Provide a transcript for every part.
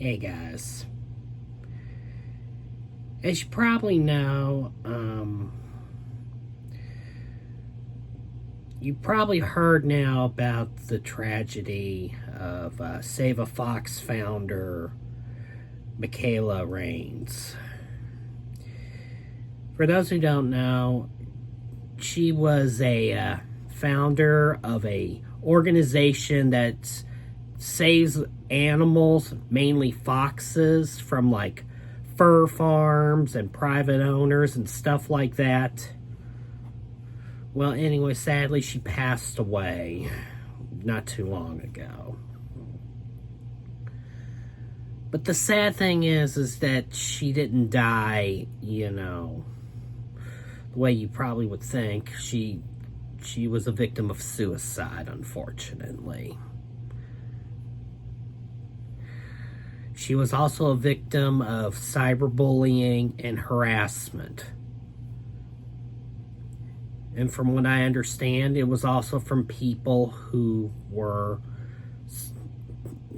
Hey guys, as you probably know, you probably heard now about the tragedy of SaveaFox founder Mikayla Raines. For those who don't know, she was a founder of a organization that saves animals, mainly foxes, from like fur farms and private owners and stuff like that. Well, anyway, sadly, she passed away not too long ago. But the sad thing is that she didn't die, the way you probably would think. She was a victim of suicide, unfortunately. She was also a victim of cyberbullying and harassment. And from what I understand, it was also from people who were,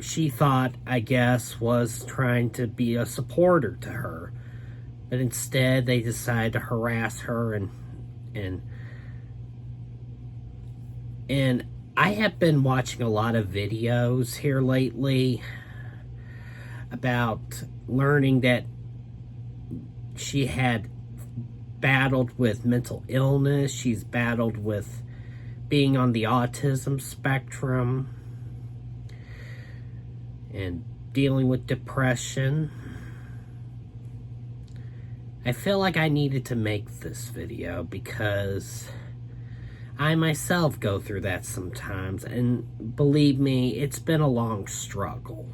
she thought, I guess, was trying to be a supporter to her. But instead, they decided to harass her and I have been watching a lot of videos here lately about learning that she had battled with mental illness. She's battled with being on the autism spectrum and dealing with depression. I feel like I needed to make this video because I myself go through that sometimes, and believe me, it's been a long struggle.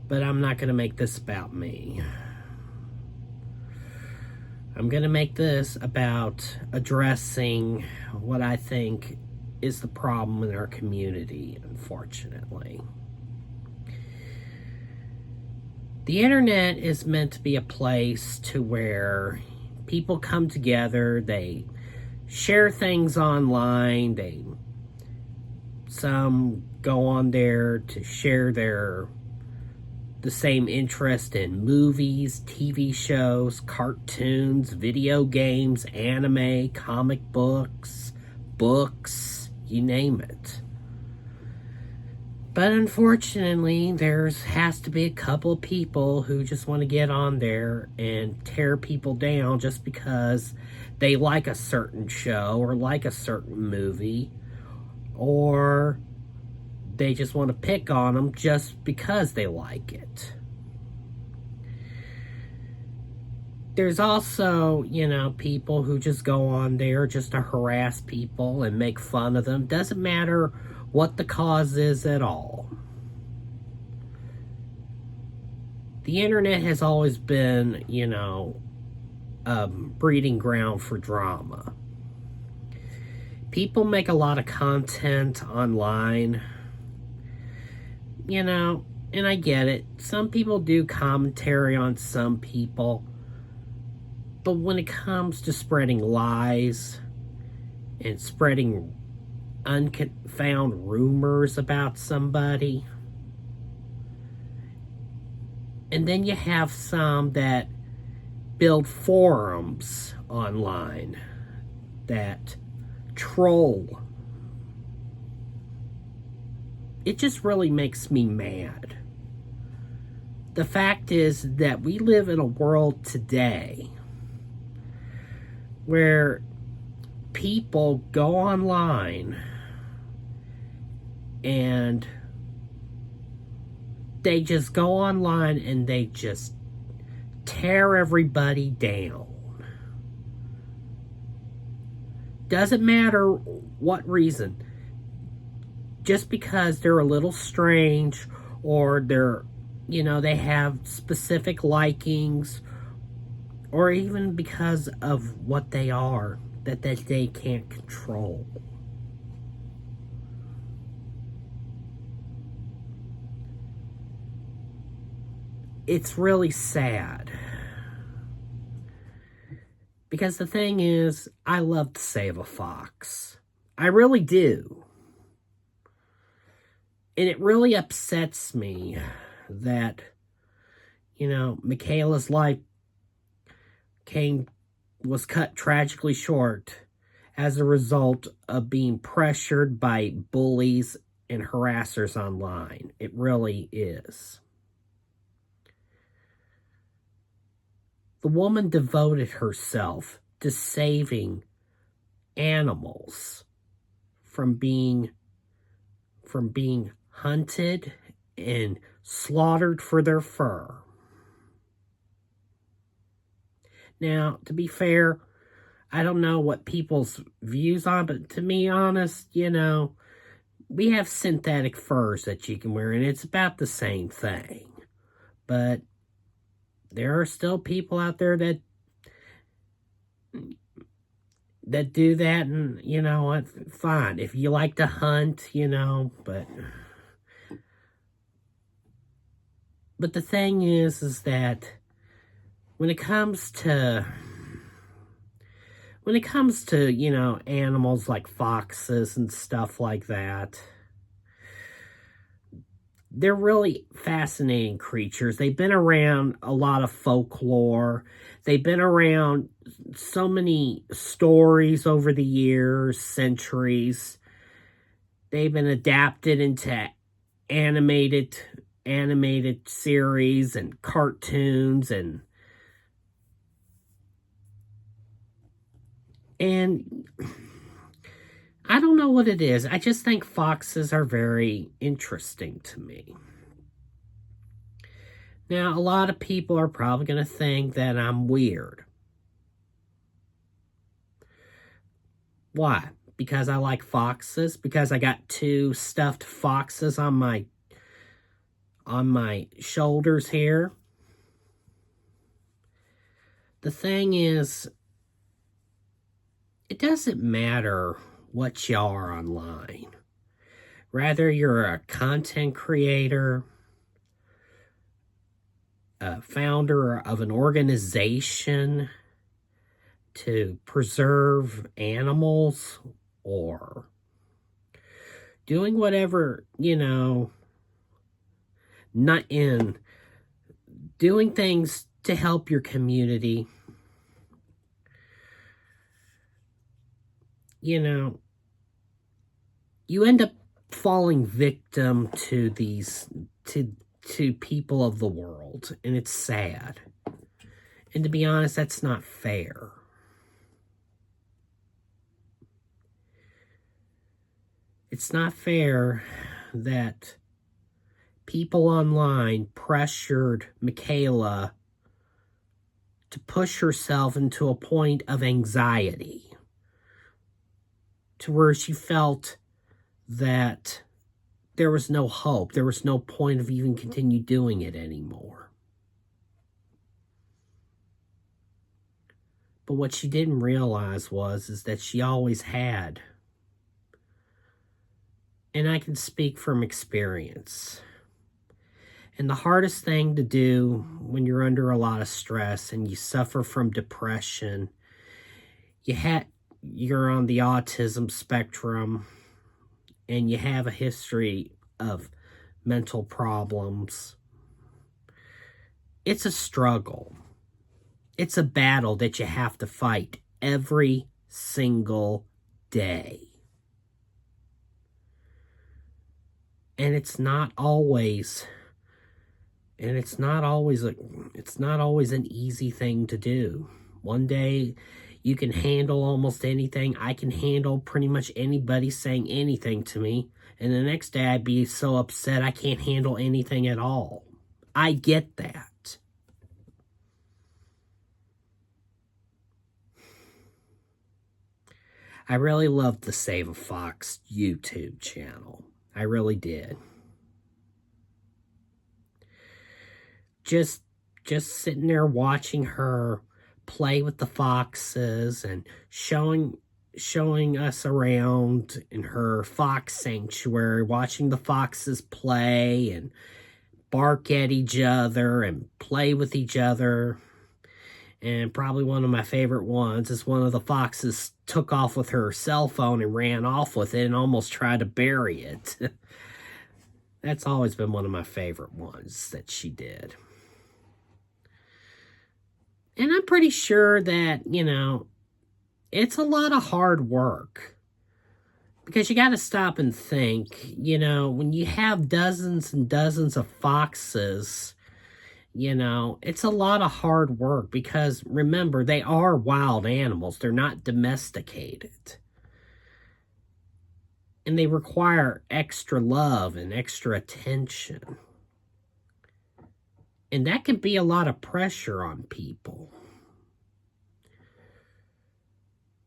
But I'm not going to make this about me. I'm going to make this about addressing what I think is the problem in our community, unfortunately. The internet is meant to be a place to where people come together, they share things online, some go on there to share the same interest in movies, TV shows, cartoons, video games, anime, comic books, you name it. But unfortunately, there has to be a couple of people who just want to get on there and tear people down just because they like a certain show or like a certain movie, or they just want to pick on them just because they like it. There's also, people who just go on there just to harass people and make fun of them. Doesn't matter what the cause is at all. The internet has always been, a breeding ground for drama. People make a lot of content online, and I get it. Some people do commentary on some people. But when it comes to spreading lies and spreading unfound rumors about somebody, and then you have some that build forums online that troll, it just really makes me mad. The fact is that we live in a world today where people go online and they just go online and they just tear everybody down. Doesn't matter what reason. Just because they're a little strange or they have specific likings, or even because of what they are that they can't control. It's really sad. Because the thing is, I love to save a fox. I really do. And it really upsets me that, Mikayla's life was cut tragically short as a result of being pressured by bullies and harassers online. It really is. The woman devoted herself to saving animals from being hunted and slaughtered for their fur. Now, to be fair, I don't know what people's views on, but to be honest, we have synthetic furs that you can wear, and it's about the same thing. But there are still people out there that do that, and you know what, fine. If you like to hunt, but the thing is that when it comes to animals like foxes and stuff like that, they're really fascinating creatures. They've been around a lot of folklore. They've been around so many stories over the years, centuries. They've been adapted into animated series and cartoons and I don't know what it is. I just think foxes are very interesting to me. Now, a lot of people are probably going to think that I'm weird. Why? Because I like foxes? Because I got 2 stuffed foxes on my shoulders here? The thing is, it doesn't matter what you are online. Whether you're a content creator, a founder of an organization to preserve animals, or doing whatever, doing things to help your community. You end up falling victim to these to people of the world, and it's sad. And to be honest, that's not fair. It's not fair that people online pressured Mikayla to push herself into a point of anxiety, to where she felt that there was no hope, there was no point of even continue doing it anymore. But what she didn't realize is that she always had. And I can speak from experience. And the hardest thing to do when you're under a lot of stress and you suffer from depression, you're on the autism spectrum, and you have a history of mental problems, it's a struggle. It's a battle that you have to fight every single day. And it's not always an easy thing to do. One day you can handle almost anything. I can handle pretty much anybody saying anything to me. And the next day I'd be so upset I can't handle anything at all. I get that. I really loved the SaveaFox YouTube channel. I really did. Just sitting there watching her play with the foxes and showing us around in her fox sanctuary, watching the foxes play and bark at each other and play with each other. And probably one of my favorite ones is one of the foxes took off with her cell phone and ran off with it and almost tried to bury it. That's always been one of my favorite ones that she did. And I'm pretty sure that, it's a lot of hard work. Because you got to stop and think, when you have dozens and dozens of foxes, it's a lot of hard work. Because remember, they are wild animals. They're not domesticated. And they require extra love and extra attention. And that can be a lot of pressure on people.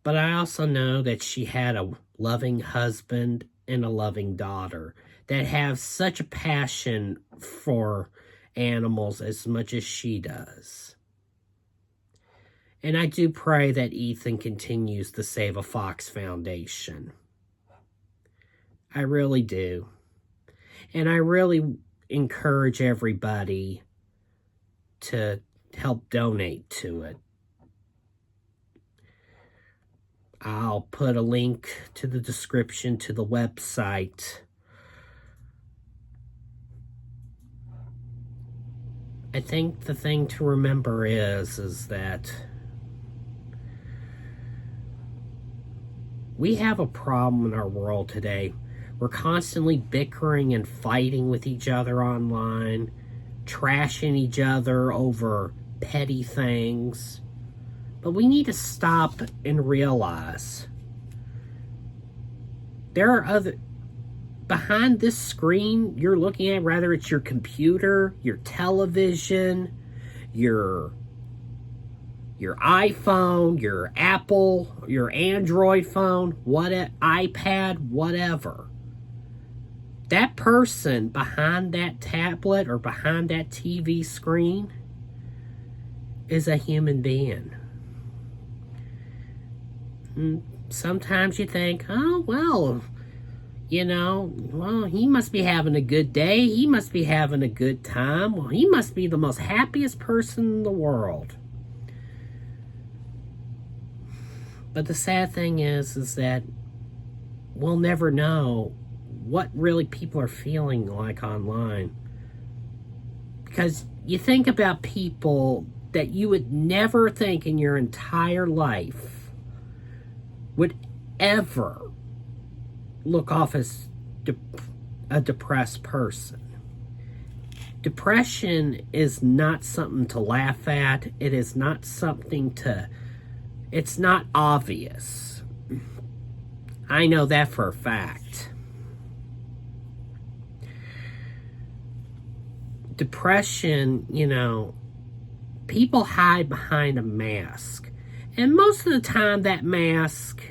But I also know that she had a loving husband and a loving daughter that have such a passion for animals as much as she does. And I do pray that Ethan continues the SaveaFox Foundation. I really do. And I really encourage everybody to help donate to it. I'll put a link to the description to the website. I think the thing to remember is that we have a problem in our world today. We're constantly bickering and fighting with each other online, trashing each other over petty things. But we need to stop and realize there are behind this screen you're looking at, whether it's your computer, your television, your iPhone, your Apple, your Android phone, iPad, whatever. That person behind that tablet or behind that TV screen is a human being. Sometimes you think, oh, well, he must be having a good day. He must be having a good time. Well, he must be the most happiest person in the world. But the sad thing is that we'll never know what really people are feeling like online. Because you think about people that you would never think in your entire life would ever look off as a depressed person. Depression is not something to laugh at. It is not something it's not obvious. I know that for a fact. Depression, people hide behind a mask. And most of the time that mask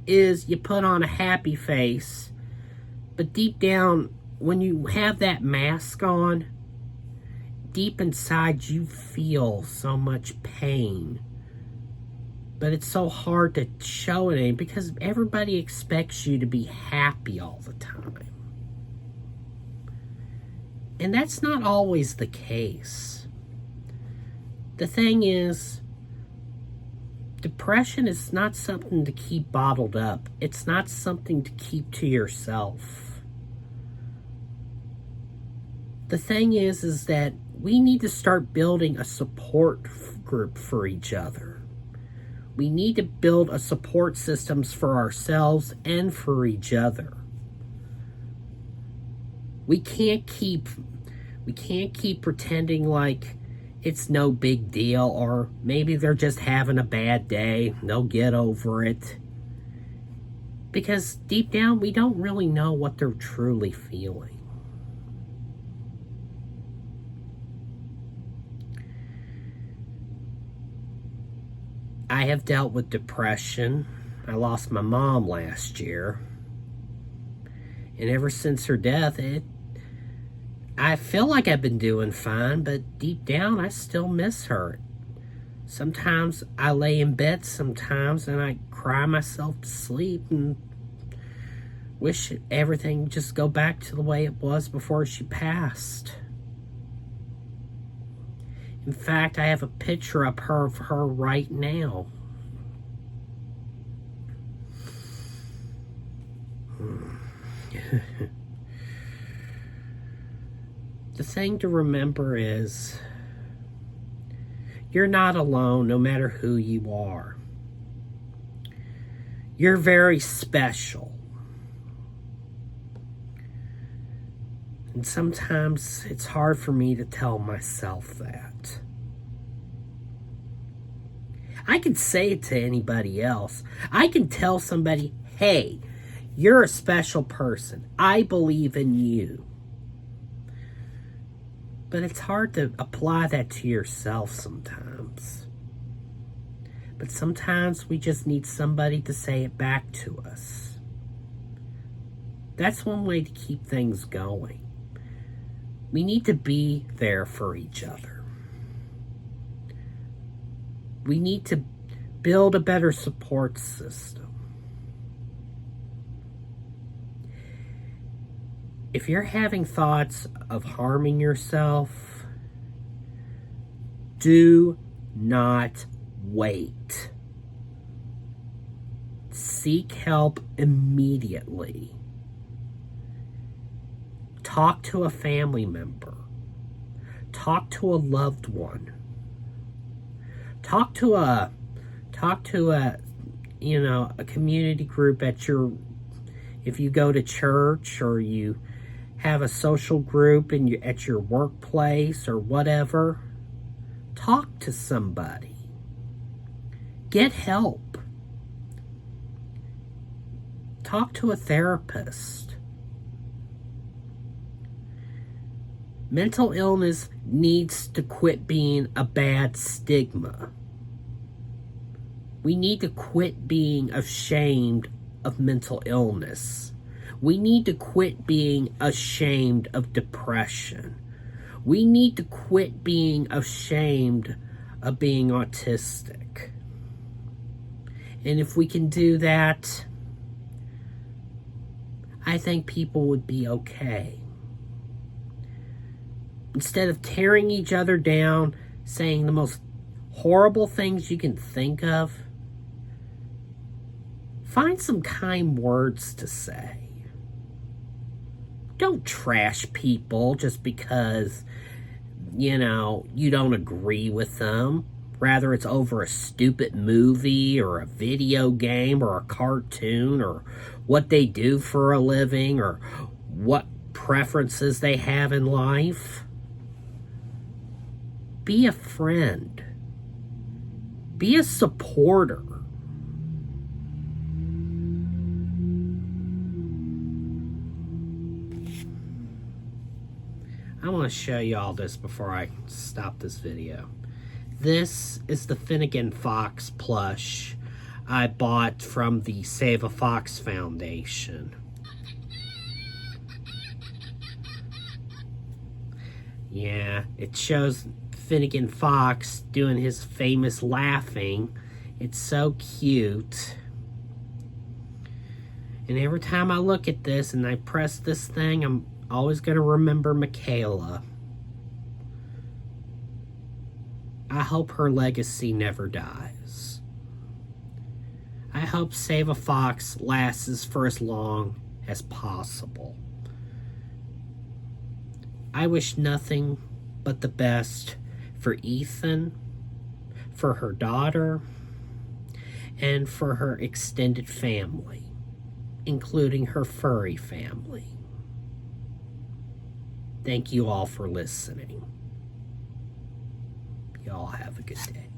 is you put on a happy face. But deep down, when you have that mask on, deep inside you feel so much pain. But it's so hard to show it because everybody expects you to be happy all the time. And that's not always the case. The thing is, depression is not something to keep bottled up. It's not something to keep to yourself. The thing is that we need to start building a support group for each other. We need to build a support systems for ourselves and for each other. We can't keep pretending like it's no big deal, or maybe they're just having a bad day. They'll get over it. Because deep down, we don't really know what they're truly feeling. I have dealt with depression. I lost my mom last year. And ever since her death, I feel like I've been doing fine, but deep down, I still miss her. Sometimes I lay in bed sometimes and I cry myself to sleep and wish everything would just go back to the way it was before she passed. In fact, I have a picture of her right now. The thing to remember is you're not alone no matter who you are. You're very special. And sometimes it's hard for me to tell myself that. I can say it to anybody else. I can tell somebody, hey, you're a special person. I believe in you. But it's hard to apply that to yourself sometimes. But sometimes we just need somebody to say it back to us. That's one way to keep things going. We need to be there for each other. We need to build a better support system. If you're having thoughts of harming yourself, do not wait. Seek help immediately. Talk to a family member. Talk to a loved one. Talk to a community group if you go to church, or you have a social group at your workplace or whatever. Talk to somebody. Get help. Talk to a therapist. Mental illness needs to quit being a bad stigma. We need to quit being ashamed of mental illness. We need to quit being ashamed of depression. We need to quit being ashamed of being autistic. And if we can do that, I think people would be okay. Instead of tearing each other down, saying the most horrible things you can think of, find some kind words to say. Don't trash people just because, you don't agree with them. Rather, it's over a stupid movie or a video game or a cartoon or what they do for a living or what preferences they have in life. Be a friend. Be a supporter. I want to show you all this before I stop this video. This is the Finnegan Fox plush I bought from the SaveaFox Foundation. Yeah, it shows Finnegan Fox doing his famous laughing. It's so cute. And every time I look at this and I press this thing, I'm always going to remember Mikayla. I hope her legacy never dies. I hope SaveaFox lasts for as long as possible. I wish nothing but the best for Ethan, for her daughter, and for her extended family, including her furry family. Thank you all for listening. Y'all have a good day.